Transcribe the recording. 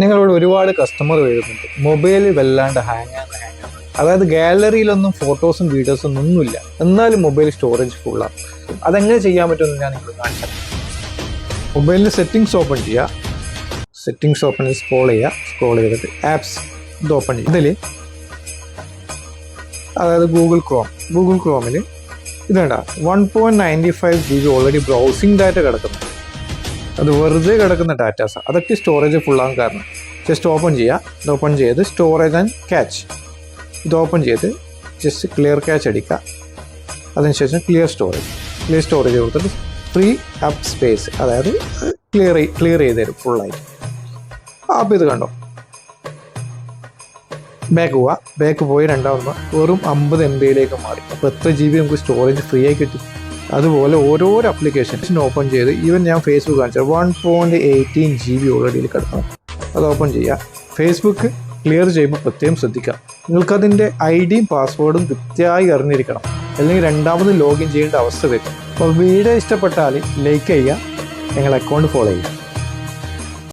നിങ്ങളോട് ഒരുപാട് കസ്റ്റമർ വരുന്നുണ്ട്, മൊബൈൽ വല്ലാണ്ട് ഹാങ് ആണ്. അതായത് ഗാലറിയിലൊന്നും ഫോട്ടോസും വീഡിയോസും ഒന്നുമില്ല, എന്നാലും മൊബൈൽ സ്റ്റോറേജ് ഫുള്ളാണ്. അതെങ്ങനെ ചെയ്യാൻ പറ്റുമെന്ന് ഞാൻ നിങ്ങൾ കാണിച്ചത്. മൊബൈലിൻ്റെ സെറ്റിങ്സ് ഓപ്പൺ ചെയ്യുക. സെറ്റിങ്സ് ഓപ്പൺ ചെയ്ത് സ്ക്രോൾ ചെയ്തിട്ട് ആപ്സ് ഇത് ഓപ്പൺ ചെയ്യുക. ഇതിൽ അതായത് ഗൂഗിൾ ക്രോമിൽ ഇതേണ്ട 1.95 GB ഓൾറെഡി ബ്രൗസിംഗ് ഡാറ്റ കിടക്കുന്നു. അത് വെറുതെ കിടക്കുന്ന ഡാറ്റാസ്, അതൊക്കെ സ്റ്റോറേജ് ഫുള്ളാകാൻ കാരണം. ജസ്റ്റ് ഓപ്പൺ ചെയ്യുക. ഇത് ഓപ്പൺ ചെയ്ത് സ്റ്റോറേജ് ആൻഡ് ക്യാച്ച് ഇത് ഓപ്പൺ ചെയ്ത് ജസ്റ്റ് ക്ലിയർ ക്യാച്ച് അടിക്കുക. അതിനുശേഷം ക്ലിയർ സ്റ്റോറേജ് കൊടുത്തിട്ട് ഫ്രീ അപ്പ് സ്പേസ്, അതായത് ക്ലിയർ ചെയ്ത് തരും ഫുള്ളായിട്ട്. അപ്പോൾ ഇത് കണ്ടോ, ബാക്ക് പോയി രണ്ടാമത് വെറും 50 MB മാറി. അപ്പോൾ എത്ര GB നമുക്ക് സ്റ്റോറേജ് ഫ്രീ ആയി കിട്ടും. അതുപോലെ ഓരോരോ അപ്ലിക്കേഷൻ ഓപ്പൺ ചെയ്ത് ഈവൻ ഞാൻ ഫേസ്ബുക്ക് കാണിച്ചത് 1.18 GB ഓൾറെഡി കിടക്കണം. അത് ഓപ്പൺ ചെയ്യുക. ഫേസ്ബുക്ക് ക്ലിയർ ചെയ്യുമ്പോൾ പ്രത്യേകം ശ്രദ്ധിക്കുക, നിങ്ങൾക്കതിൻ്റെ ഐഡിയും പാസ്വേഡും കൃത്യമായി അറിഞ്ഞിരിക്കണം, അല്ലെങ്കിൽ രണ്ടാമത് ലോഗിൻ ചെയ്യേണ്ട അവസ്ഥ വരും. അപ്പോൾ വീഡിയോ ഇഷ്ടപ്പെട്ടാൽ ലൈക്ക് ചെയ്യുക, ഞങ്ങളുടെ അക്കൗണ്ട് ഫോളോ ചെയ്യുക.